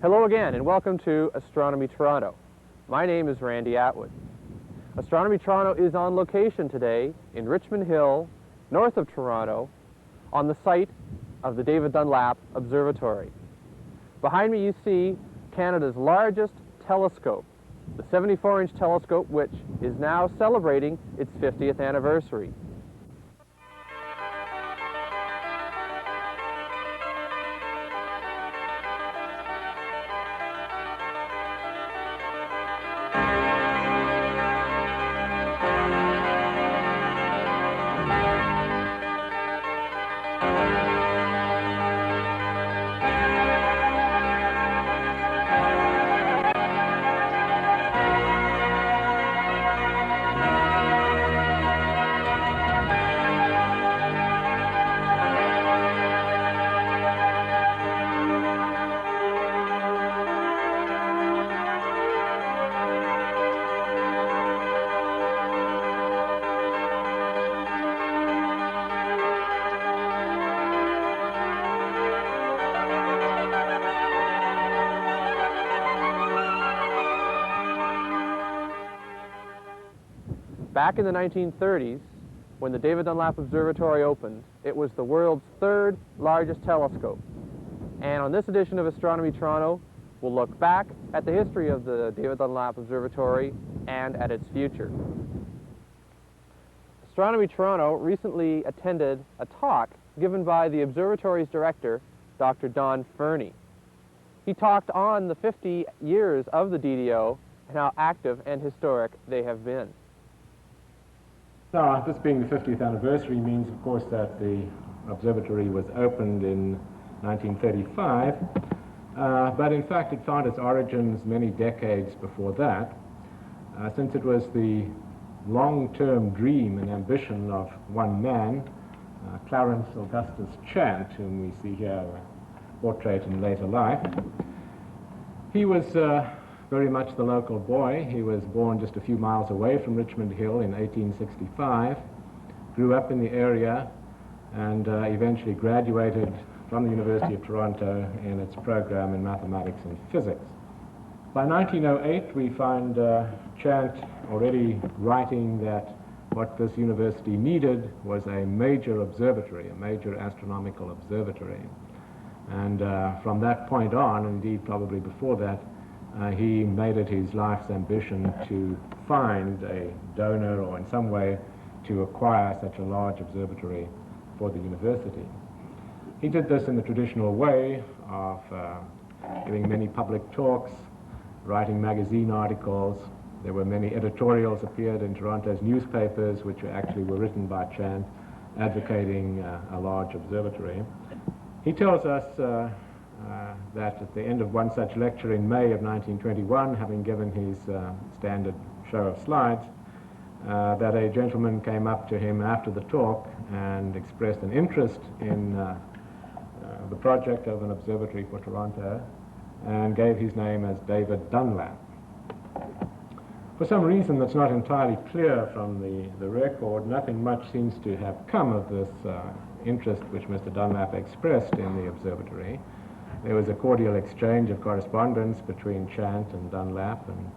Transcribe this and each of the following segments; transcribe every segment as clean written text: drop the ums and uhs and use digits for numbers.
Hello again and welcome to Astronomy Toronto. My name is Randy Attwood. Astronomy Toronto is on location today in Richmond Hill, north of Toronto, on the site of the David Dunlap Observatory. Behind me you see Canada's largest telescope, the 74-inch telescope, which is now celebrating its 50th anniversary. Back in the 1930s, when the David Dunlap Observatory opened, it was the world's third largest telescope. And on this edition of Astronomy Toronto, we'll look back at the history of the David Dunlap Observatory and at its future. Astronomy Toronto recently attended a talk given by the observatory's director, Dr. Don Fernie. He talked on the 50 years of the DDO and how active and historic they have been. Now, this being the 50th anniversary means, of course, that the observatory was opened in 1935, but in fact it found its origins many decades before that, since it was the long-term dream and ambition of one man, Clarence Augustus Chant, whom we see here portrayed in later life. He was very much the local boy. He was born just a few miles away from Richmond Hill in 1865, grew up in the area, and eventually graduated from the University of Toronto in its program in mathematics and physics. By 1908, we find Chant already writing that what this university needed was a major observatory, a major astronomical observatory. And from that point on, indeed probably before that, he made it his life's ambition to find a donor or in some way to acquire such a large observatory for the university. He did this in the traditional way of giving many public talks, writing magazine articles. There were many editorials appeared in Toronto's newspapers which actually were written by Chant advocating a large observatory. He tells us that at the end of one such lecture in May of 1921, having given his standard show of slides, that a gentleman came up to him after the talk and expressed an interest in the project of an observatory for Toronto and gave his name as David Dunlap. For some reason that's not entirely clear from the record, nothing much seems to have come of this interest which Mr. Dunlap expressed in the observatory. There was a cordial exchange of correspondence between Chant and Dunlap, and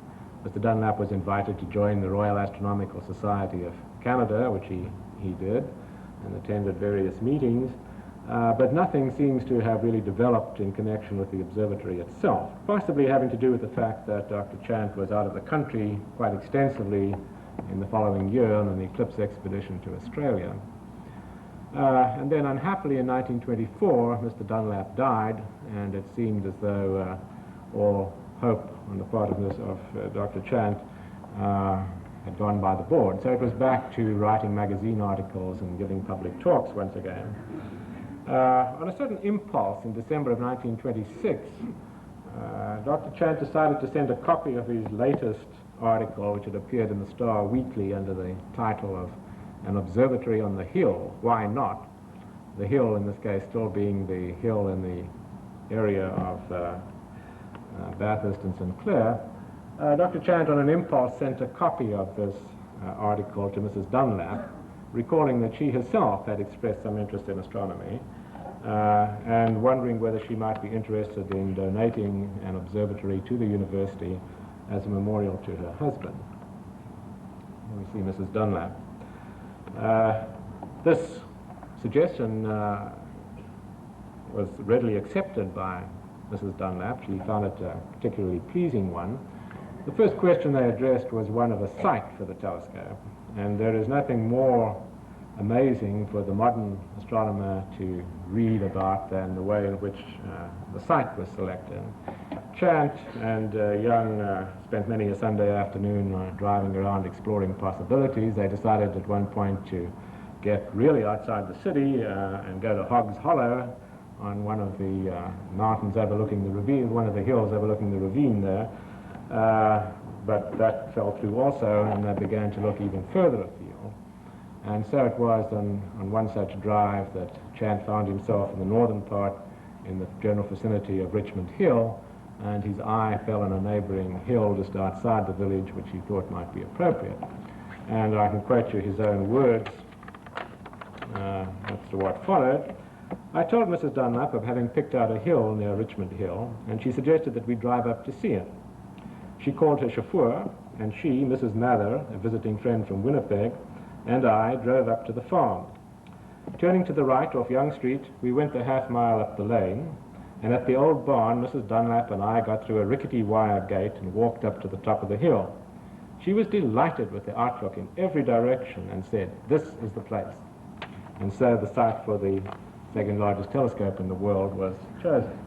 Mr. Dunlap was invited to join the Royal Astronomical Society of Canada, which he did, and attended various meetings, but nothing seems to have really developed in connection with the observatory itself, possibly having to do with the fact that Dr. Chant was out of the country quite extensively in the following year on an eclipse expedition to Australia. And then unhappily in 1924, Mr. Dunlap died, and it seemed as though all hope on the part of Dr. Chant had gone by the board. So it was back to writing magazine articles and giving public talks once again. On a sudden impulse in December of 1926, Dr. Chant decided to send a copy of his latest article, which had appeared in the Star Weekly under the title of An Observatory on the Hill, Why Not? The hill in this case still being the hill in the area of Bathurst and St. Clair. Dr. Chant on an impulse sent a copy of this article to Mrs. Dunlap, recalling that she herself had expressed some interest in astronomy, and wondering whether she might be interested in donating an observatory to the university as a memorial to her husband. Here we see Mrs. Dunlap. This suggestion was readily accepted by Mrs. Dunlap. She found it a particularly pleasing one. The first question they addressed was one of a site for the telescope, and there is nothing more amazing for the modern astronomer to read about than the way in which the site was selected. Chant and Young spent many a Sunday afternoon driving around exploring possibilities. They decided at one point to get really outside the city and go to Hogg's Hollow on one of the mountains overlooking the ravine, one of the hills overlooking the ravine there. But that fell through also, and they began to look even further afield. And so it was on one such drive that Chant found himself in the northern part in the general vicinity of Richmond Hill, and his eye fell on a neighboring hill just outside the village, which he thought might be appropriate. And I can quote you his own words as to what followed. I told Mrs. Dunlap of having picked out a hill near Richmond Hill, and she suggested that we drive up to see it. She called her chauffeur, and she, Mrs. Mather, a visiting friend from Winnipeg, and I drove up to the farm. Turning to the right off Young Street, we went the half-mile up the lane, and at the old barn, Mrs. Dunlap and I got through a rickety wire gate and walked up to the top of the hill. She was delighted with the outlook in every direction and said, "This is the place." And so the site for the second largest telescope in the world was chosen.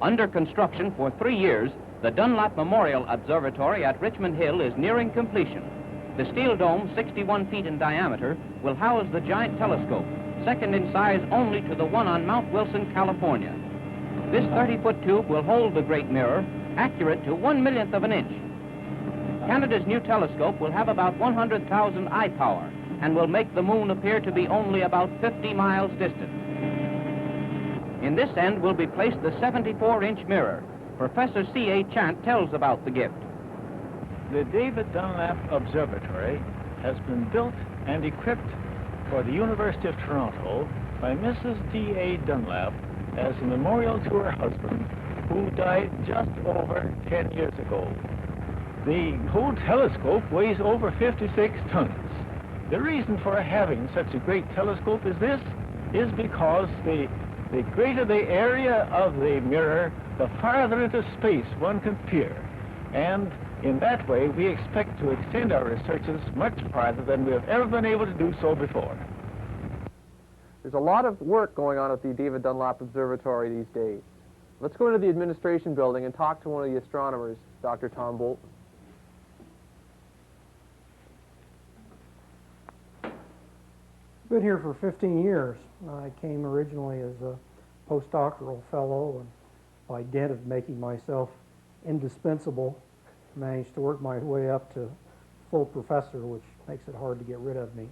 Under construction for 3 years, the Dunlap Memorial Observatory at Richmond Hill is nearing completion. The steel dome, 61 feet in diameter, will house the giant telescope, second in size only to the one on Mount Wilson, California. This 30-foot tube will hold the great mirror, accurate to 1/1,000,000th of an inch. Canada's new telescope will have about 100,000 eye power and will make the moon appear to be only about 50 miles distant. In this end will be placed the 74-inch mirror. Professor C.A. Chant tells about the gift. The David Dunlap Observatory has been built and equipped for the University of Toronto by Mrs. D.A. Dunlap as a memorial to her husband, who died just over 10 years ago. The whole telescope weighs over 56 tons. The reason for having such a great telescope as this is because the greater the area of the mirror, the farther into space one can peer. And in that way, we expect to extend our researches much farther than we have ever been able to do so before. There's a lot of work going on at the David Dunlap Observatory these days. Let's go into the administration building and talk to one of the astronomers, Dr. Tom Bolton. Been here for 15 years. I came originally as a postdoctoral fellow, and by dint of making myself indispensable, managed to work my way up to full professor, which makes it hard to get rid of me.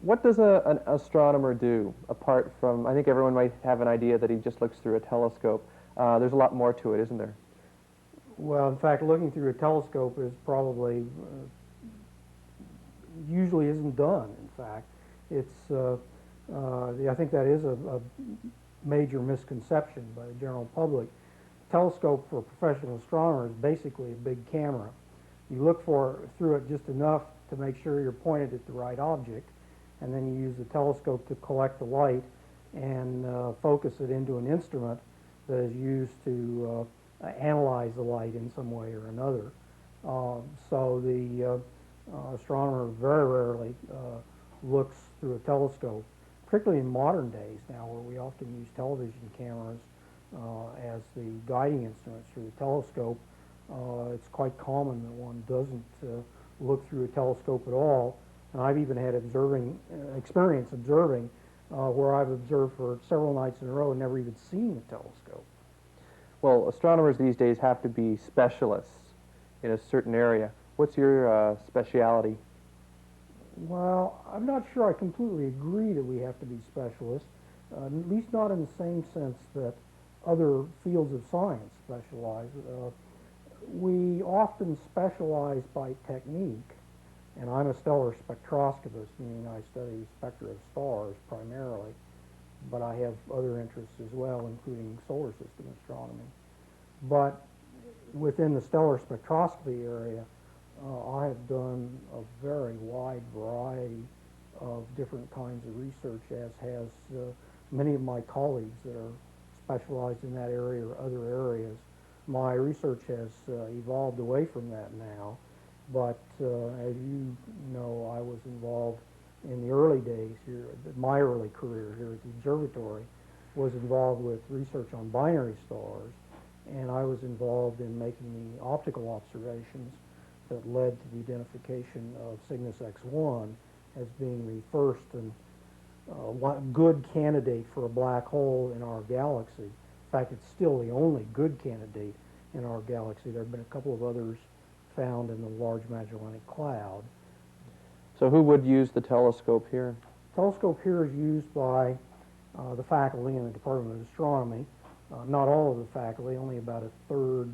What does an astronomer do, apart from, I think everyone might have an idea that he just looks through a telescope. There's a lot more to it, isn't there? Well, in fact, looking through a telescope is probably, usually isn't done, in fact. It's, I think that is a major misconception by the general public. Telescope for a professional astronomer is basically a big camera. You look through it just enough to make sure you're pointed at the right object, and then you use the telescope to collect the light and focus it into an instrument that is used to analyze the light in some way or another. So the astronomer very rarely looks through a telescope, particularly in modern days now, where we often use television cameras as the guiding instruments through the telescope. It's quite common that one doesn't look through a telescope at all. And I've even had experience observing where I've observed for several nights in a row and never even seen the telescope. Well, astronomers these days have to be specialists in a certain area. What's your speciality? Well, I'm not sure I completely agree that we have to be specialists. at least not in the same sense that other fields of science specialize. We often specialize by technique, and I'm a stellar spectroscopist, meaning I study spectra of stars primarily, but I have other interests as well, including solar system astronomy. But within the stellar spectroscopy area, I have done a very wide variety of different kinds of research, as has many of my colleagues that are specialized in that area or other areas. My research has evolved away from that now, but as you know, I was involved in the early days here, my early career here at the observatory was involved with research on binary stars, and I was involved in making the optical observations that led to the identification of Cygnus X1 as being the first and good candidate for a black hole in our galaxy. In fact, it's still the only good candidate in our galaxy. There have been a couple of others found in the Large Magellanic Cloud. So who would use the telescope here? Telescope here is used by the faculty in the Department of Astronomy. Not all of the faculty, only about a third,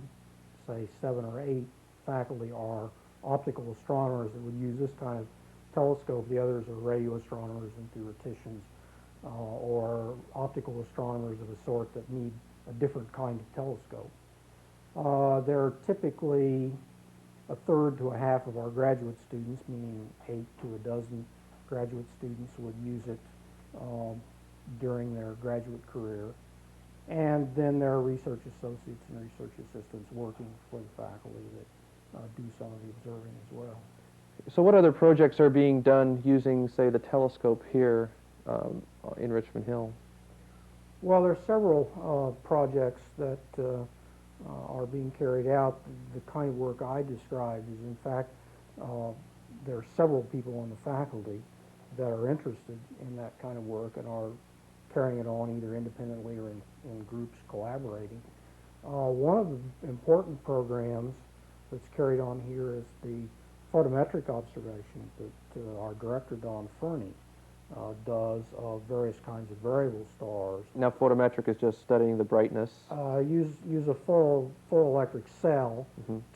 say 7 or 8 faculty are optical astronomers that would use this kind of telescope. The others are radio astronomers and theoreticians, or optical astronomers of a sort that need a different kind of telescope. There are typically a third to a half of our graduate students, meaning 8 to a dozen graduate students would use it during their graduate career. And then there are research associates and research assistants working for the faculty that do some of the observing as well. So what other projects are being done using, say, the telescope here in Richmond Hill? Well, there are several projects that are being carried out. The kind of work I described is, in fact, there are several people on the faculty that are interested in that kind of work and are carrying it on either independently or in groups collaborating. One of the important programs that's carried on here is the photometric observations that our director, Fernie, does of various kinds of variable stars. Now, photometric is just studying the brightness. Use a photoelectric cell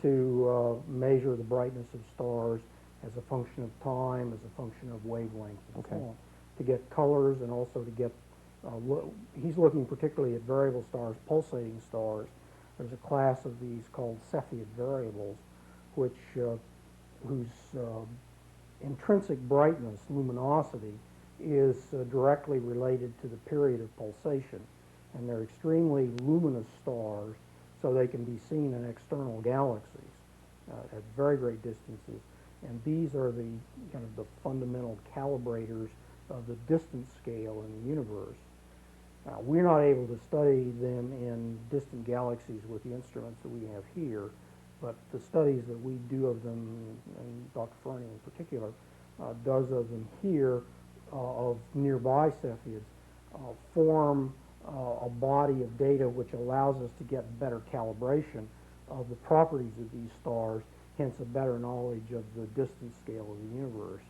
to measure the brightness of stars as a function of time, as a function of wavelength, and so on, to get colors and also to get, he's looking particularly at variable stars, pulsating stars. There's a class of these called Cepheid variables, which whose intrinsic brightness, luminosity, is directly related to the period of pulsation. And they're extremely luminous stars, so they can be seen in external galaxies at very great distances. And these are the kind of the fundamental calibrators of the distance scale in the universe. We're not able to study them in distant galaxies with the instruments that we have here, but the studies that we do of them, and Dr. Fernie in particular, does of them here, of nearby Cepheids, form a body of data which allows us to get better calibration of the properties of these stars, hence a better knowledge of the distance scale of the universe.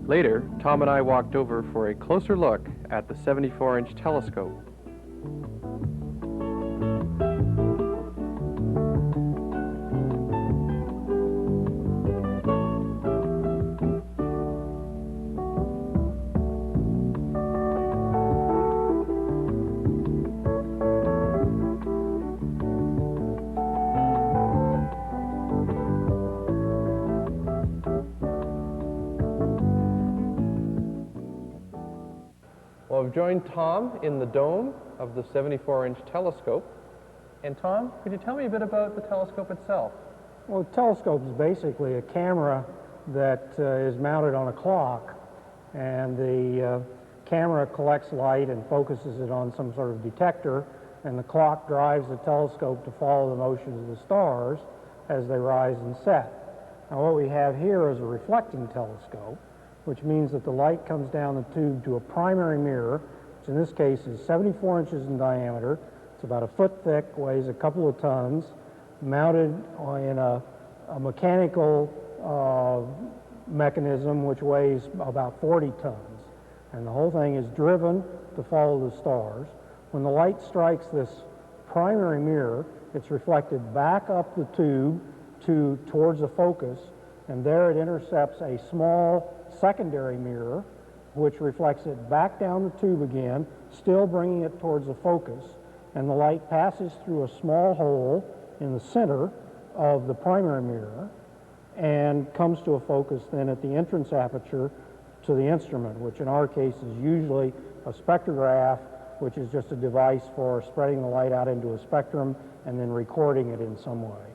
Later, Tom and I walked over for a closer look at the 74-inch telescope. Well, I've joined Tom in the dome of the 74-inch telescope. And Tom, could you tell me a bit about the telescope itself? Well, the telescope is basically a camera that is mounted on a clock, and the camera collects light and focuses it on some sort of detector, and the clock drives the telescope to follow the motions of the stars as they rise and set. Now, what we have here is a reflecting telescope, which means that the light comes down the tube to a primary mirror, which in this case is 74 inches in diameter. It's about a foot thick, weighs a couple of tons, mounted in a mechanical mechanism which weighs about 40 tons. And the whole thing is driven to follow the stars. When the light strikes this primary mirror, it's reflected back up the tube towards the focus, and there it intercepts a small secondary mirror which reflects it back down the tube again, still bringing it towards the focus, and the light passes through a small hole in the center of the primary mirror and comes to a focus then at the entrance aperture to the instrument, which in our case is usually a spectrograph, which is just a device for spreading the light out into a spectrum and then recording it in some way.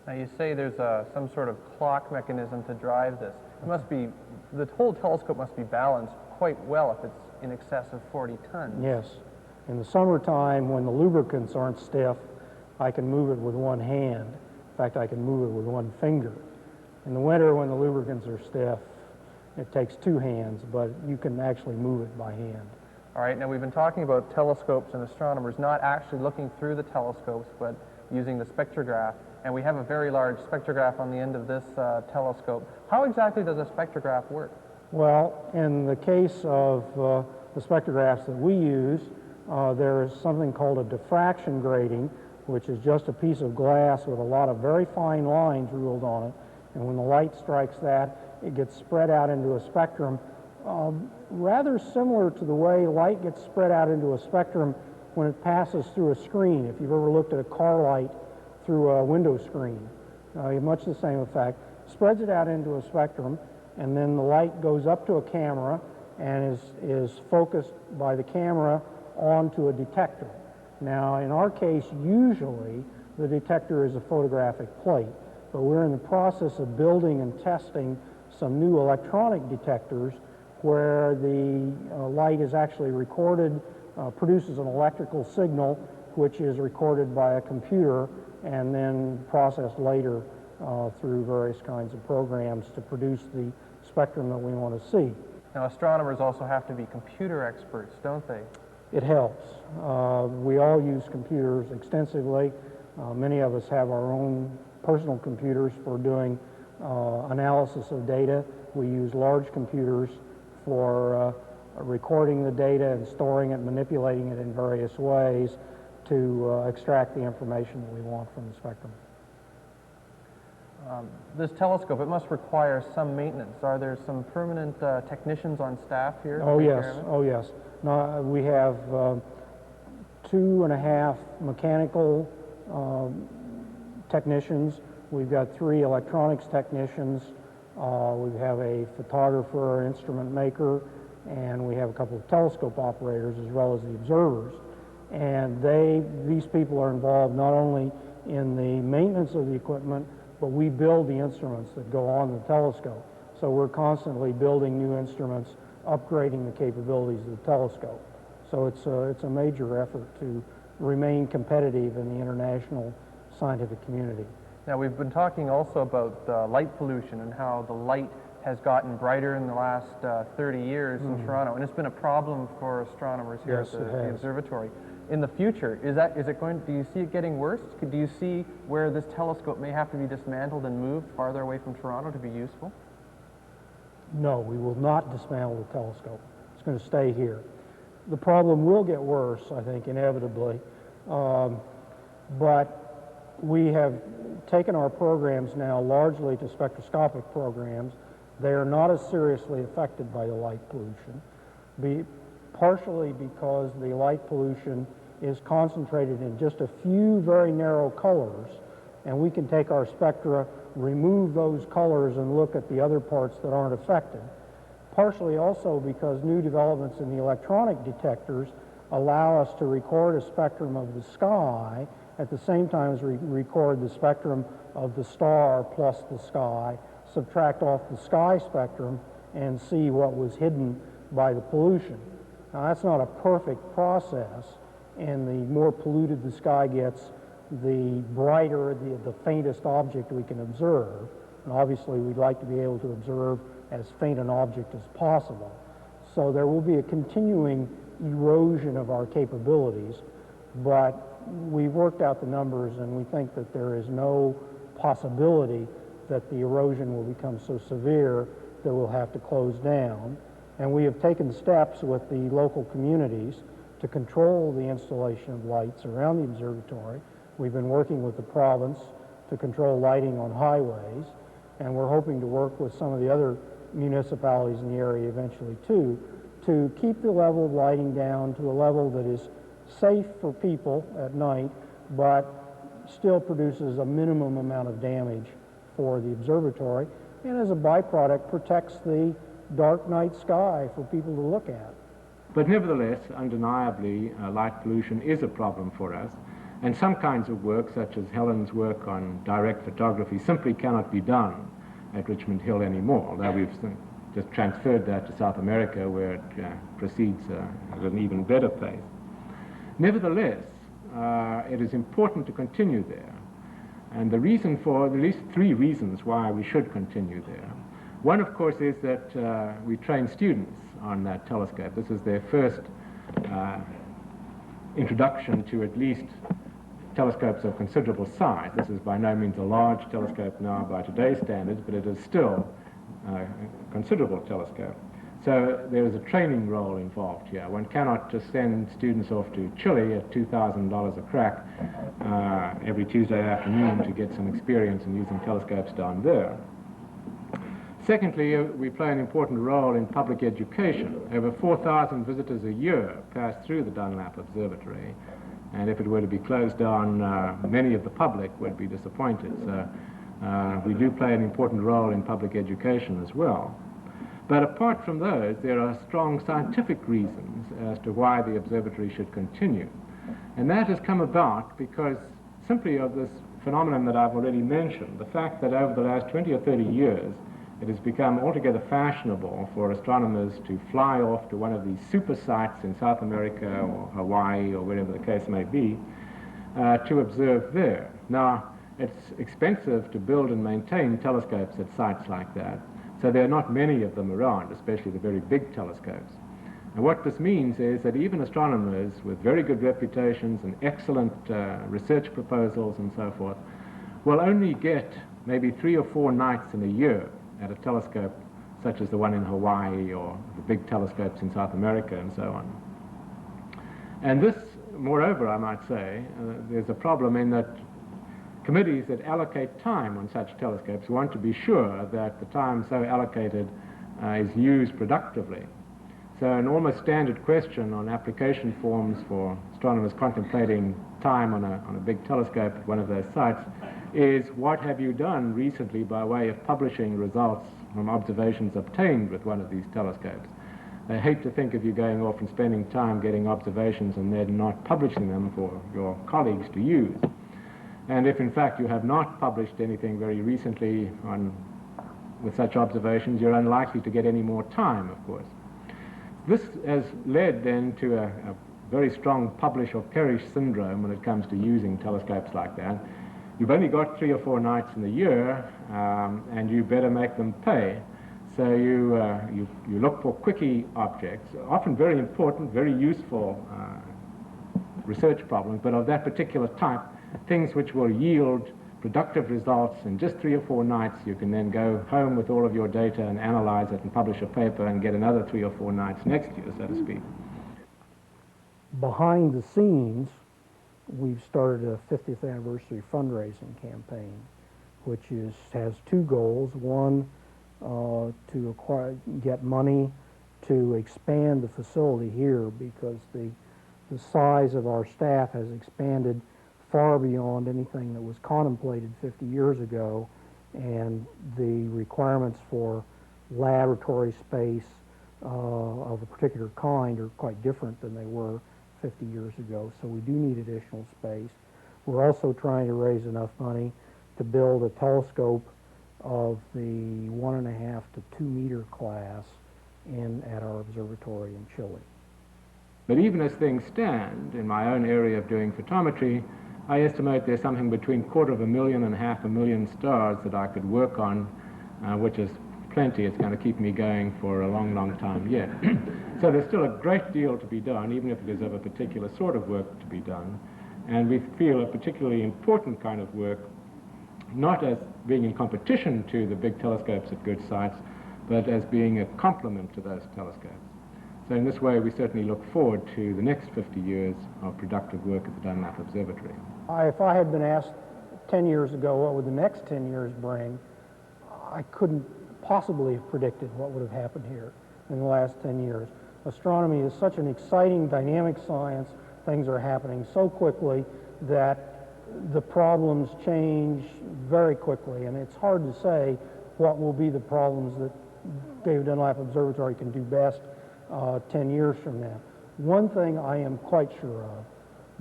Now you say there's some sort of clock mechanism to drive this. It must be, the whole telescope must be balanced quite well if it's in excess of 40 tons. Yes. In the summertime, when the lubricants aren't stiff, I can move it with one hand. In fact, I can move it with one finger. In the winter, when the lubricants are stiff, it takes two hands, but you can actually move it by hand. All right, now we've been talking about telescopes and astronomers not actually looking through the telescopes, but using the spectrograph. And we have a very large spectrograph on the end of this telescope. How exactly does a spectrograph work? Well, in the case of the spectrographs that we use, there is something called a diffraction grating, which is just a piece of glass with a lot of very fine lines ruled on it. And when the light strikes that, it gets spread out into a spectrum rather similar to the way light gets spread out into a spectrum when it passes through a screen. If you've ever looked at a car light through a window screen, much the same effect. Spreads it out into a spectrum, and then the light goes up to a camera and is focused by the camera onto a detector. Now, in our case, usually the detector is a photographic plate, but we're in the process of building and testing some new electronic detectors where the light is actually recorded, produces an electrical signal, which is recorded by a computer and then processed later through various kinds of programs to produce the spectrum that we want to see. Now, astronomers also have to be computer experts, don't they? It helps. We all use computers extensively. Many of us have our own personal computers for doing analysis of data. We use large computers for recording the data and storing it, manipulating it in various ways to extract the information that we want from the spectrum. This telescope, it must require some maintenance. Are there some permanent technicians on staff here? Oh yes, oh yes. Now, we have 2.5 mechanical technicians. We've got 3 electronics technicians. We have a photographer, instrument maker, and we have a couple of telescope operators as well as the observers. And these people are involved not only in the maintenance of the equipment, but we build the instruments that go on the telescope. So we're constantly building new instruments, upgrading the capabilities of the telescope. So it's a major effort to remain competitive in the international scientific community. Now, we've been talking also about light pollution and how the light has gotten brighter in the last 30 years in Toronto, and it's been a problem for astronomers here Yes, at the observatory. In the future, do you see it getting worse? Do you see where this telescope may have to be dismantled and moved farther away from Toronto to be useful? No, we will not dismantle the telescope. It's going to stay here. The problem will get worse, I think, inevitably, but we have taken our programs now largely to spectroscopic programs. They are not as seriously affected by the light pollution, partially because the light pollution is concentrated in just a few very narrow colors, and we can take our spectra, remove those colors, and look at the other parts that aren't affected. Partially also because new developments in the electronic detectors allow us to record a spectrum of the sky at the same time as we record the spectrum of the star plus the sky, subtract off the sky spectrum, and see what was hidden by the pollution. Now, that's not a perfect process, and the more polluted the sky gets, the brighter the faintest object we can observe. And obviously, we'd like to be able to observe as faint an object as possible. So there will be a continuing erosion of our capabilities, but we've worked out the numbers, and we think that there is no possibility that the erosion will become so severe that we'll have to close down. And we have taken steps with the local communities to control the installation of lights around the observatory. We've been working with the province to control lighting on highways, and we're hoping to work with some of the other municipalities in the area eventually too, to keep the level of lighting down to a level that is safe for people at night, but still produces a minimum amount of damage for the observatory, and as a byproduct protects the dark night sky for people to look at. But nevertheless, undeniably, light pollution is a problem for us, and some kinds of work, such as Helen's work on direct photography, simply cannot be done at Richmond Hill anymore, although we've just transferred that to South America, where it proceeds at an even better pace. Nevertheless, it is important to continue there. And the reason for, at least three reasons why we should continue there. One, of course, is that we train students on that telescope. This is their first introduction to at least telescopes of considerable size. This is by no means a large telescope now by today's standards, but it is still a considerable telescope. So there is a training role involved here. One cannot just send students off to Chile at $2,000 a crack every Tuesday afternoon to get some experience in using telescopes down there. Secondly, we play an important role in public education. Over 4,000 visitors a year pass through the Dunlap Observatory, and if it were to be closed down, many of the public would be disappointed. So we do play an important role in public education as well. But apart from those, there are strong scientific reasons as to why the observatory should continue. And that has come about because simply of this phenomenon that I've already mentioned, the fact that over the last 20 or 30 years, it has become altogether fashionable for astronomers to fly off to one of these super sites in South America or Hawaii or wherever the case may be to observe there. Now, it's expensive to build and maintain telescopes at sites like that, so there are not many of them around, especially the very big telescopes. And what this means is that even astronomers with very good reputations and excellent research proposals and so forth will only get maybe 3 or 4 nights in a year at a telescope such as the one in Hawaii or the big telescopes in South America and so on. And this, moreover, I might say, there's a problem in that committees that allocate time on such telescopes want to be sure that the time so allocated is used productively. So an almost standard question on application forms for astronomers contemplating time on a big telescope at one of those sites is, what have you done recently by way of publishing results from observations obtained with one of these telescopes? They hate to think of you going off and spending time getting observations and then not publishing them for your colleagues to use. And if in fact you have not published anything very recently with such observations, you're unlikely to get any more time, of course. This has led then to a very strong publish or perish syndrome when it comes to using telescopes like that. You've only got 3 or 4 nights in the year, and you better make them pay. So you look for quickie objects, often very important, very useful research problems, but of that particular type, things which will yield productive results in just 3 or 4 nights. You can then go home with all of your data and analyze it and publish a paper and get another 3 or 4 nights next year, so to speak. Behind the scenes, we've started a 50th anniversary fundraising campaign, which has 2 goals. One, to get money to expand the facility here, because the size of our staff has expanded far beyond anything that was contemplated 50 years ago, and the requirements for laboratory space of a particular kind are quite different than they were 50 years ago, so we do need additional space. We're also trying to raise enough money to build a telescope of the 1.5 to 2 meter class at our observatory in Chile. But even as things stand, in my own area of doing photometry, I estimate there's something between 250,000 and 500,000 stars that I could work on, which is plenty. It's going to keep me going for a long, long time yet. So there's still a great deal to be done, even if it is of a particular sort of work to be done. And we feel a particularly important kind of work, not as being in competition to the big telescopes at good sites, but as being a complement to those telescopes. So in this way, we certainly look forward to the next 50 years of productive work at the Dunlap Observatory. If I had been asked 10 years ago what would the next 10 years bring, I couldn't possibly have predicted what would have happened here in the last 10 years. Astronomy is such an exciting, dynamic science. Things are happening so quickly that the problems change very quickly, and it's hard to say what will be the problems that David Dunlap Observatory can do best 10 years from now. One thing I am quite sure of,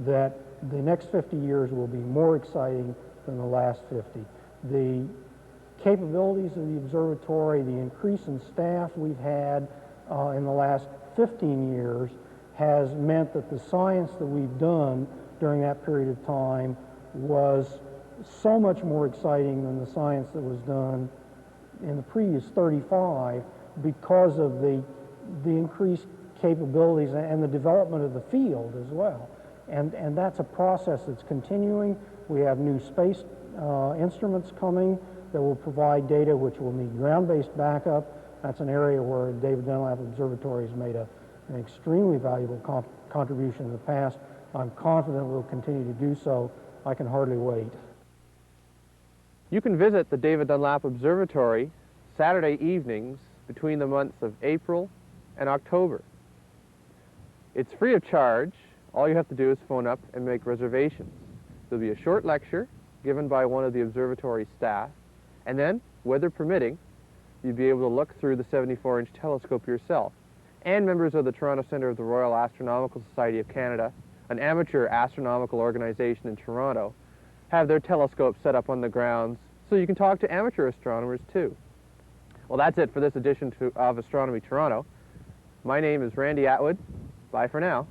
that the next 50 years will be more exciting than the last 50. The capabilities of the observatory, the increase in staff we've had in the last 15 years has meant that the science that we've done during that period of time was so much more exciting than the science that was done in the previous 35 because of the increased capabilities and the development of the field as well. And that's a process that's continuing. We have new space instruments coming that will provide data which will need ground-based backup. That's an area where David Dunlap Observatory has made an extremely valuable contribution in the past. I'm confident we'll continue to do so. I can hardly wait. You can visit the David Dunlap Observatory Saturday evenings between the months of April and October. It's free of charge. All you have to do is phone up and make reservations. There'll be a short lecture given by one of the observatory staff, and then, weather permitting, you'll be able to look through the 74-inch telescope yourself. And members of the Toronto Centre of the Royal Astronomical Society of Canada, an amateur astronomical organization in Toronto, have their telescopes set up on the grounds so you can talk to amateur astronomers too. Well, that's it for this edition of Astronomy Toronto. My name is Randy Attwood. Bye for now.